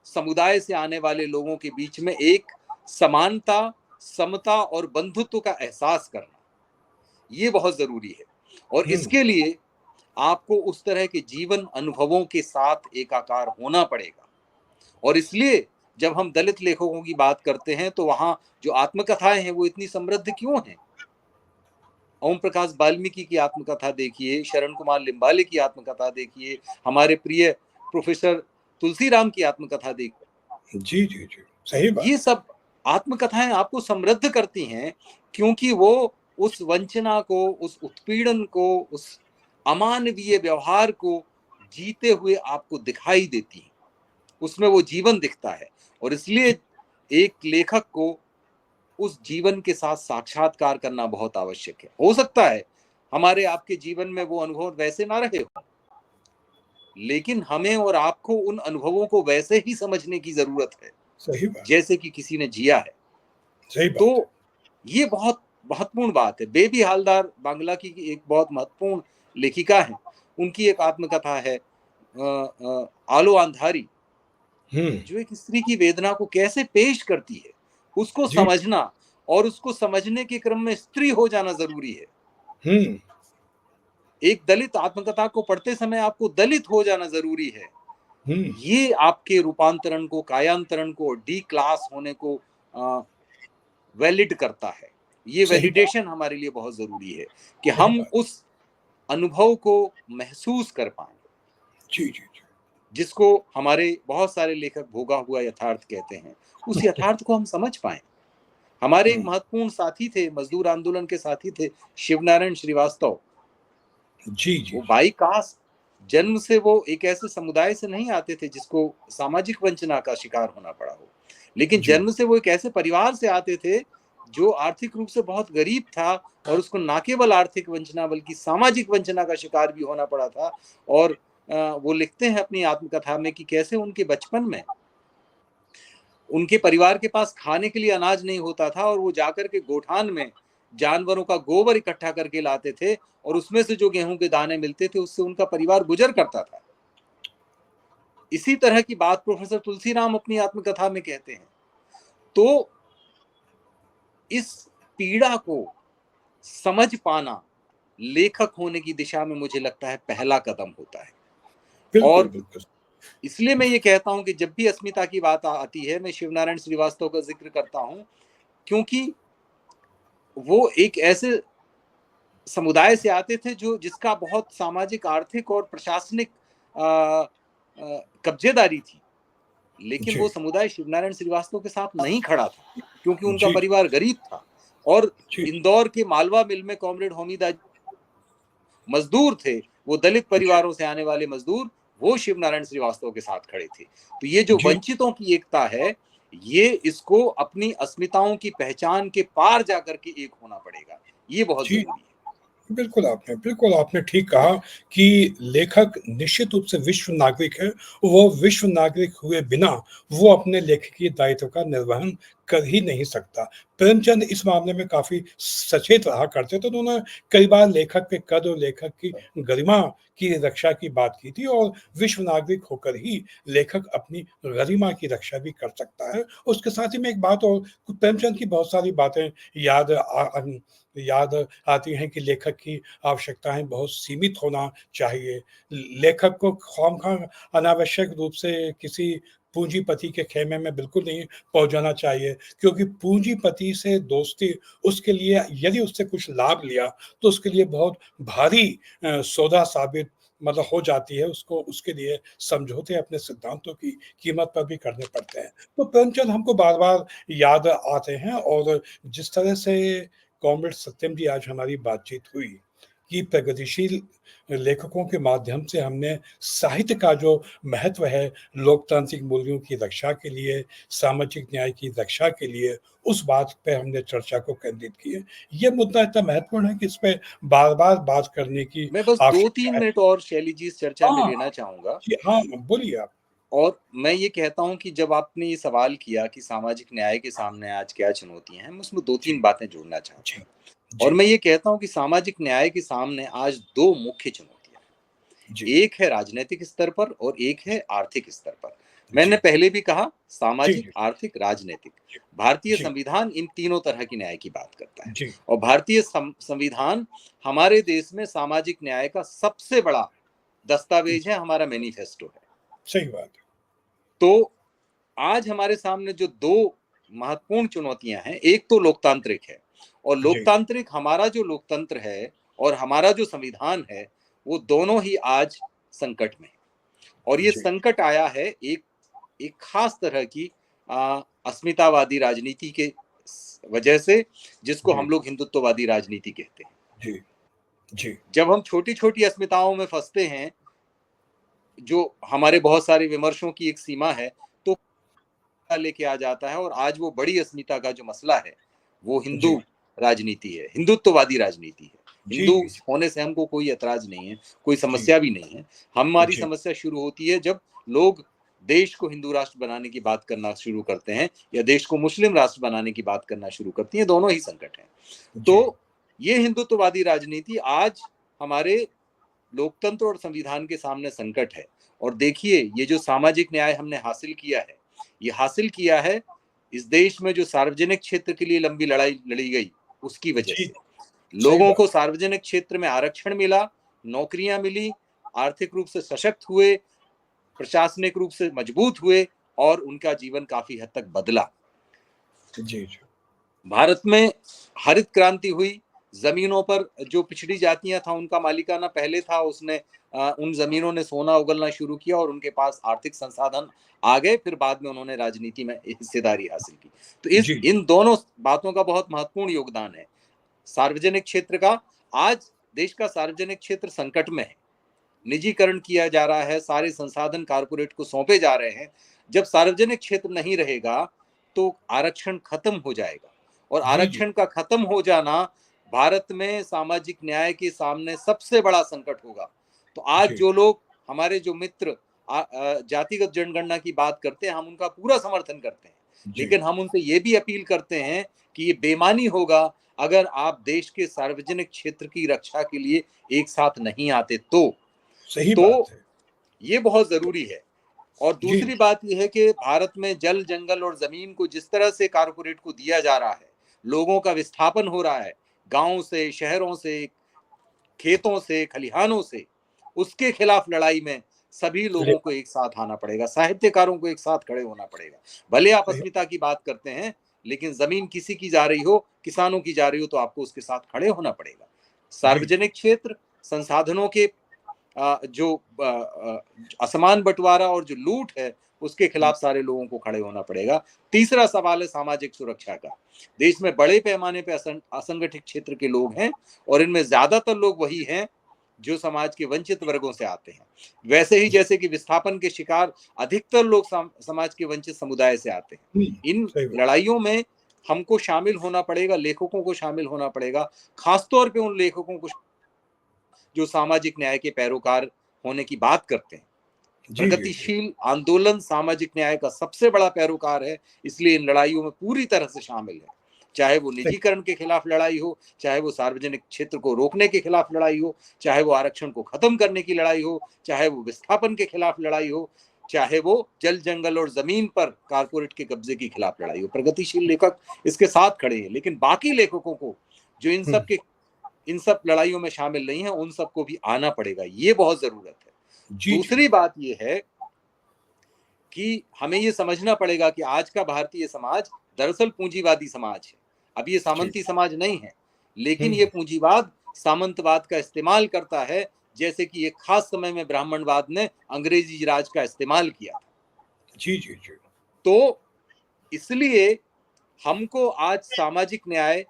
समुदाय से आने वाले लोगों के बीच में एक समानता, समता और बंधुत्व का एहसास करना, ये बहुत ज़रूरी है। और हुँ। इसके लिए आपको उस तरह के जीवन अनुभवों के साथ एकाकार होना पड़ेगा। और इसलिए जब हम दलित लेखकों की बात करते हैं, तो वहाँ जो आत्मकथाएँ हैं, वो इतनी समृद्ध क्यों हैं? ओम प्रकाश वाल्मीकि की आत्मकथा देखिए, शरण कुमार लिम्बाले की आत्मकथा देखिए, हमारे प्रिय प्रोफ़ेसर तुलसीराम की आत्मकथा देखिए। जी, जी, जी। सही बात ये है। सब आत्मकथाएँ आपको समृद्ध करती हैं, क्योंकि वो उस वंचना को, उस उत्पीड़न को, उस अमानवीय व्यवहार को जीते हुए आपको दिखाई देती हैं। उसमें वो जीवन दिखता है और जी। इसलिए एक लेखक को उस जीवन के साथ साक्षात्कार करना बहुत आवश्यक है। हो सकता है हमारे आपके जीवन में वो अनुभव वैसे ना रहे हों, लेकिन हमें और आपको उन अनुभवों को वैसे ही समझने की ज़रूरत है, सही बात है। जैसे कि किसी ने जिया है। सही तो बात है। ये बहुत महत्वपूर्ण बात है। बेबी हालदार बांग्ला की एक बहुत महत्वपूर्ण लेखिका हैं। उनकी एक आत्मकथा है आलो अंधारी, हुँ। जो एक स्त्री की वेदना को कैसे पेश करती है, उसको जी। समझना और उसको समझने के क्रम में स्त्री हो जाना ज़रूरी है। हुँ। एक दलित आत्मकथा को पढ़ते समय आपको दलित हो जाना ज़रूरी है। हुँ। ये आपके रूपांतरण को, कायांतरण को, डी क्लास होने को अ, वैलिड करता है। ये सही बात। वैलिडेशन हमारे लिए बहुत ज़रूरी है कि सही हम बात। उस अनुभव को महसूस कर पाएँ, जी, जी, जी। जिसको हमारे बहुत सारे लेखक भोगा हुआ यथार्थ कहते हैं। उस यथार्थ को हम समझ पाएँ। हमारे एक हुँ। महत्वपूर्ण साथी थे, मज़दूर आंदोलन के साथी थे, शिवनारायण श्रीवास्तव। जी, जी, वो जी। बाई कास्ट जन्म से वो एक ऐसे समुदाय से नहीं आते थे जिसको सामाजिक वंचना का शिकार होना पड़ा हो, लेकिन जी, जन्म से वो एक ऐसे परिवार से आते थे जो आर्थिक रूप से बहुत गरीब था और उसको ना केवल आर्थिक वंचना बल्कि सामाजिक वंचना का शिकार भी होना पड़ा था। और वो लिखते हैं अपनी आत्मकथा में कि कैसे उनके बचपन में उनके परिवार के पास खाने के लिए अनाज नहीं होता था और वो जाकर के गोठान में जानवरों का गोबर इकट्ठा करके लाते थे और उसमें से जो गेहूं के दाने मिलते थे उससे उनका परिवार गुजर करता था। इसी तरह की बात प्रोफेसर तुलसीराम अपनी आत्मकथा में कहते हैं। तो इस पीड़ा को समझ पाना लेखक होने की दिशा में मुझे लगता है पहला कदम होता है। बिल्कुल, और बिल्कुल। इसलिए मैं ये कहता हूं कि जब भी अस्मिता की बात आती है मैं शिवनारायण श्रीवास्तव का जिक्र करता हूं, क्योंकि वो एक ऐसे समुदाय से आते थे जो जिसका बहुत सामाजिक, आर्थिक और प्रशासनिक अ, कब्जेदारी थी, लेकिन वो जी, समुदाय शिवनारायण श्रीवास्तव के साथ नहीं खड़ा था क्योंकि उनका जी, परिवार गरीब था। और जी, इंदौर के मालवा मिल में कॉमरेड होमीदा मजदूर थे, वो दलित जी, परिवारों से आने वाले मजदूर, वो शिवनारायण श्रीवास्तव के साथ खड़े थे। तो ये जो जी, वंचितों की एकता है, ये इसको अपनी अस्मिताओं की पहचान के पार जाकर के एक होना पड़ेगा। ये बहुत जी। जरूरी है। बिल्कुल आपने ठीक कहा कि लेखक निश्चित रूप से विश्व नागरिक है। वो विश्व नागरिक हुए बिना वो अपने लेखकीय दायित्व का निर्वहन कर ही नहीं सकता। प्रेमचंद इस मामले में काफ़ी सचेत रहा करते थे। उन्होंने कई बार लेखक के कद और लेखक की गरिमा की रक्षा की बात की थी और विश्व नागरिक होकर ही लेखक अपनी गरिमा की रक्षा भी कर सकता है। उसके साथ ही में एक बात और, प्रेमचंद की बहुत सारी बातें याद याद आती हैं कि लेखक की आवश्यकताएँ बहुत सीमित होना चाहिए। लेखक को खामख़ा अनावश्यक रूप से किसी पूँजीपति के खेमे में बिल्कुल नहीं पहुँच जाना चाहिए, क्योंकि पूँजीपति से दोस्ती उसके लिए, यदि उससे कुछ लाभ लिया, तो उसके लिए बहुत भारी सौदा साबित मतलब हो जाती है। उसको उसके लिए समझौते अपने सिद्धांतों की कीमत पर भी करने पड़ते हैं। तो प्रेमचंद हमको बार-बार याद आते हैं और जिस तरह से कॉमरेड सत्यम जी आज हमारी बातचीत हुई कि प्रगतिशील लेखकों के माध्यम से हमने साहित्य का जो महत्व है लोकतांत्रिक मूल्यों की रक्षा के लिए, सामाजिक न्याय की रक्षा के लिए, उस बात पे हमने चर्चा को केंद्रित की है। ये मुद्दा इतना महत्वपूर्ण है कि इस पे बार-बार बात करने की मैं बस 2-3 आवश्यकता है। मिनट और शैली जी इस चर्चा में हाँ, लेना चाहूँगा। जी हाँ, बोलिए आप। और मैं ये कहता हूँ कि जब आपने ये सवाल किया कि सामाजिक न्याय के सामने आज क्या चुनौतियाँ हैं, मैं उसमें जी, 2-3 बातें जोड़ना चाहता जी, हूँ। और जी, मैं ये कहता हूँ कि सामाजिक न्याय के सामने आज 2 मुख्य चुनौतियाँ जी, हैं। एक है राजनैतिक स्तर पर और एक है आर्थिक स्तर पर। मैंने जी, पहले भी कहा जी, सामाजिक, जी, आर्थिक, राजनैतिक। जी, भारतीय जी, संविधान इन तीनों तरह की न्याय की बात करता है। जी, और भारतीय संविधान हमारे देश में सामाजिक न्याय का सबसे बड़ा दस्तावेज है, हमारा मैनिफेस्टो है। सही बात है। तो आज हमारे सामने जो 2 महत्वपूर्ण चुनौतियाँ हैं, एक तो लोकतांत्रिक है और जी, लोकतांत्रिक हमारा जो लोकतंत्र है और हमारा जो संविधान है, वो दोनों ही आज संकट में हैं। और ये जी, संकट आया है एक एक खास तरह की अस्मितावादी राजनीति के वजह से, जिसको जी, हम लोग हिंदुत्ववादी राजनीति कहते हैं। जी, जी, जब हम छोटी-छोटी अस्मिताओं में फँसते हैं, जो हमारे बहुत सारे विमर्शों की एक सीमा है, तो लेके आ जाता है और आज वो बड़ी अस्मिता का जो मसला है, वो हिंदू जी, राजनीति है, हिंदुत्ववादी राजनीति है। जी, हिंदू जी, होने से हमको कोई ऐतराज़ नहीं है, कोई जी, समस्या भी नहीं है। हमारी जी, समस्या शुरू होती है जब लोग देश को हिंदू राष्ट्र बनाने की बात करना शुरू करते हैं या देश को मुस्लिम राष्ट्र बनाने की बात करना शुरू करती हैं, दोनों ही संकट हैं। जी, तो ये हिंदुत्ववादी राजनीति आज हमारे लोकतंत्र और संविधान के सामने संकट है। और देखिए, ये जो सामाजिक न्याय हमने हासिल किया है, ये हासिल किया है इस देश में जो सार्वजनिक क्षेत्र के लिए लंबी लड़ाई लड़ी गई, उसकी वजह जी, से। सही लोगों बात। को सार्वजनिक क्षेत्र में आरक्षण मिला, नौकरियां मिली, आर्थिक रूप से सशक्त हुए, प्रशासनिक रूप से मजबूत हुए और उनका जीवन काफी हद तक बदला। जी, जी, भारत में हरित क्रांति हुई, जमीनों पर जो पिछड़ी जातियां था उनका मालिकाना पहले था, उसने उन जमीनों ने सोना उगलना शुरू किया और उनके पास आर्थिक संसाधन आ गए, फिर बाद में उन्होंने राजनीति में हिस्सेदारी हासिल की। तो इस जी, इन दोनों बातों का बहुत महत्वपूर्ण योगदान है सार्वजनिक क्षेत्र का। आज देश का सार्वजनिक क्षेत्र संकट में है, निजीकरण किया जा रहा है, सारे संसाधन कारपोरेट को सौंपे जा रहे हैं। जब सार्वजनिक क्षेत्र नहीं रहेगा तो आरक्षण खत्म हो जाएगा, और जी, जी। आरक्षण का खत्म हो जाना भारत में सामाजिक न्याय के सामने सबसे बड़ा संकट होगा। तो आज जी, जो लोग, हमारे जो मित्र जातिगत जनगणना की बात करते हैं, हम उनका पूरा समर्थन करते हैं, जी, लेकिन हम उनसे ये भी अपील करते हैं कि ये बेईमानी होगा अगर आप देश के सार्वजनिक क्षेत्र की रक्षा के लिए एक साथ नहीं आते सही बात तो है। ये बहुत जरूरी है। और जी, दूसरी बात यह है कि भारत में जल, जंगल और जमीन को जिस तरह से कारपोरेट को दिया जा रहा है, लोगों का विस्थापन हो रहा है, गांवों से, शहरों से, खेतों से, खलिहानों से, उसके खिलाफ लड़ाई में सभी सही लोगों को बात, एक साथ आना पड़ेगा, साहित्यकारों को एक साथ खड़े होना पड़ेगा। भले आप सही अस्मिता की बात करते हैं, लेकिन जमीन किसी की जा रही हो, किसानों की जा रही हो, तो आपको उसके साथ खड़े होना पड़ेगा। जी, जी, सार्वजनिक क्षेत्र, संसाधनों के जो असमान बंटवारा और जो लूट है, उसके हुँ, खिलाफ सारे लोगों को खड़े होना पड़ेगा। तीसरा सवाल है सामाजिक सुरक्षा का। देश में बड़े पैमाने पे असंगठित क्षेत्र के लोग हैं, और इनमें ज्यादातर लोग वही हैं जो समाज के वंचित वर्गों से आते हैं। वैसे ही जी, जैसे कि विस्थापन के शिकार अधिकतर लोग समाज के वंचित समुदाय से आते हैं। हुँ, इन सही बात, लड़ाइयों में हमको शामिल होना पड़ेगा, लेखकों को शामिल होना पड़ेगा, खासतौर पे उन लेखकों को जो सामाजिक न्याय के पैरोकार होने की बात करते हैं। जी, जी, जी, प्रगतिशील आंदोलन सामाजिक न्याय का सबसे बड़ा पैरोकार है, इसलिए इन लड़ाइयों में पूरी तरह से शामिल है। चाहे वो सही, निजीकरण के खिलाफ लड़ाई हो, चाहे वो सार्वजनिक क्षेत्र को रोकने के खिलाफ लड़ाई हो, चाहे वो आरक्षण को खत्म करने की लड़ाई हो, चाहे वो विस्थापन के खिलाफ लड़ाई हो, चाहे वो जल, जंगल और जमीन पर कारपोरेट के कब्जे के खिलाफ लड़ाई हो। प्रगतिशील लेखक इसके साथ खड़े हैं, लेकिन बाकी लेखकों को जो हुँ, इन सब लड़ाइयों में शामिल नहीं है, उन सबको भी आना पड़ेगा। ये बहुत जरूरत है। जी, जी, दूसरी बात यह है कि हमें ये समझना पड़ेगा कि आज का भारतीय समाज दरअसल पूंजीवादी समाज है। अब ये जी, सामंती समाज नहीं है, लेकिन ये हुँ, पूंजीवाद सामंतवाद का इस्तेमाल करता है, जैसे कि एक खास समय में ब्राह्मणवाद ने अंग्रेजी राज का इस्तेमाल किया। जी, जी, जी, तो इसलिए हमको आज सामाजिक न्याय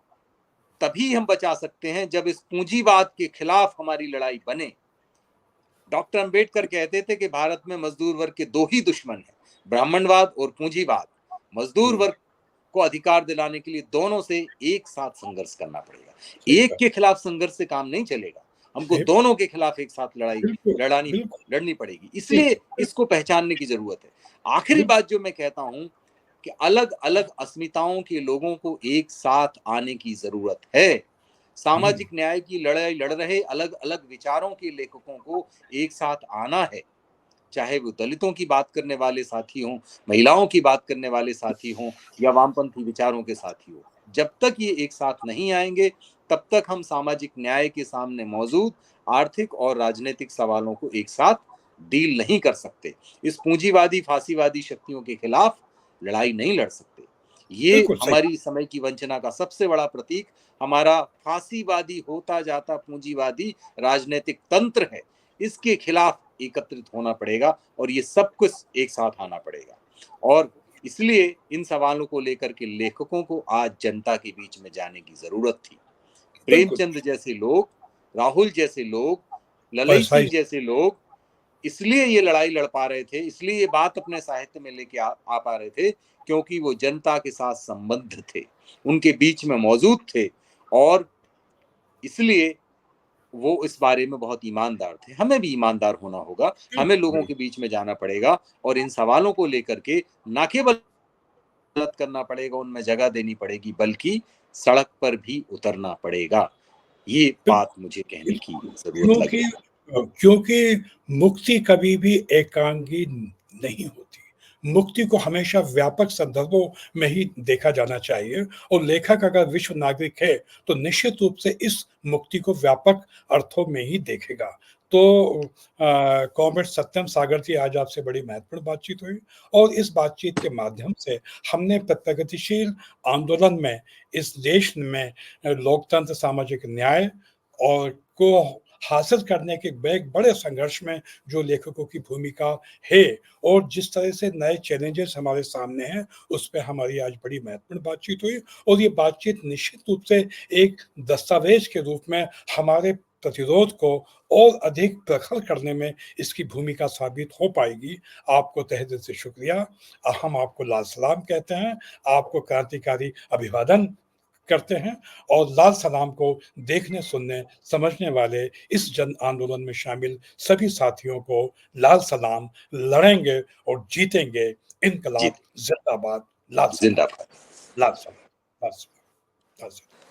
तभी हम बचा सकते हैं जब इस पूंजीवाद के खिलाफ हमारी लड़ाई बने। डॉक्टर अंबेडकर कहते थे कि भारत में मजदूर वर्ग के दो ही दुश्मन हैं, ब्राह्मणवाद और पूंजीवाद। मजदूर हुँ, वर्ग को अधिकार दिलाने के लिए दोनों से एक साथ संघर्ष करना पड़ेगा। सही एक बात, के खिलाफ संघर्ष से काम नहीं चलेगा, हमको सही बात, दोनों के खिलाफ एक साथ बिल्कुल, लड़ानी बिल्कुल, लड़नी पड़ेगी। इसलिए बिल्कुल, इसको पहचानने की जरूरत है। आखिरी बिल्कुल, बात जो मैं कहता हूं कि अलग अलग अस्मिताओं के लोगों को एक साथ आने की जरूरत है। हुँ, सामाजिक न्याय की लड़ाई लड़ रहे अलग अलग विचारों के लेखकों को एक साथ आना है, चाहे वो दलितों की बात करने वाले साथी हों, महिलाओं की बात करने वाले साथी हों, या वामपंथी विचारों के साथी हों। जब तक ये एक साथ नहीं आएंगे, तब तक हम सामाजिक न्याय के सामने मौजूद आर्थिक और राजनीतिक सवालों को एक साथ डील नहीं कर सकते। इस पूंजीवादी, फांसीवादी शक्तियों के खिलाफ लड़ाई नहीं लड़ सकते। ये बिल्कुल सही, हमारी समय की वंचना का सबसे बड़ा प्रतीक हमारा फांसीवादी होता जाता पूंजीवादी राजनीतिक तंत्र है। इसके खिलाफ एकत्रित होना पड़ेगा, और ये सब कुछ एक साथ आना पड़ेगा। और इसलिए इन सवालों को लेकर के लेखकों को आज जनता के बीच में जाने की जरूरत थी। बिल्कुल, प्रेमचंद जैसे लोग, राहुल जैसे लोग, ललई परछाई सिंह जैसे लोग इसलिए ये लड़ाई लड़ पा रहे थे, इसलिए ये बात अपने साहित्य में लेके आ पा रहे थे, क्योंकि वो जनता के साथ संबद्ध थे, उनके बीच में मौजूद थे, और इसलिए वो इस बारे में बहुत ईमानदार थे। हमें भी ईमानदार होना होगा, हमें बिल्कुल, लोगों के बिल्कुल, बीच में जाना पड़ेगा, और इन सवालों को लेकर के ना केवल मदद करना पड़ेगा, उनमें जगह देनी पड़ेगी, बल्कि सड़क पर भी उतरना पड़ेगा। ये बात बिल्कुल, मुझे कहने की बिल्कुल, जरूरत लग क्योंकि रही है। क्योंकि मुक्ति कभी भी एकांगी नहीं होती। मुक्ति को हमेशा व्यापक संदर्भों में ही देखा जाना चाहिए और लेखक अगर विश्व नागरिक है, तो निश्चित रूप से इस मुक्ति को व्यापक अर्थों में ही देखेगा। तो कॉमरेड सत्यम सागर जी, आज आपसे बड़ी महत्वपूर्ण बातचीत हुई और इस बातचीत के माध्यम से हमने प्रगतिशील आंदोलन में इस देश में लोकतंत्र, सामाजिक न्याय और को हासिल करने के एक बड़े संघर्ष में जो लेखकों की भूमिका है और जिस तरह से नए चैलेंजेस हमारे सामने हैं, उस पे हमारी आज बड़ी महत्वपूर्ण बातचीत हुई और ये बातचीत निश्चित रूप से एक दस्तावेज के रूप में हमारे प्रतिरोध को और अधिक प्रखर करने में इसकी भूमिका साबित हो पाएगी। आपको तहे दिल से शुक्रिया। हम आपको लाल सलाम कहते हैं, आपको क्रांतिकारी अभिवादन करते हैं और लाल सलाम को देखने, सुनने, समझने वाले इस जन आंदोलन में शामिल सभी साथियों को लाल सलाम। लड़ेंगे और जीतेंगे। जी, इनकलाब जिंदाबाद। लाल सलाम। जिंदाबाद। लाल सलाम। लाल सलाम। लाल सलाम।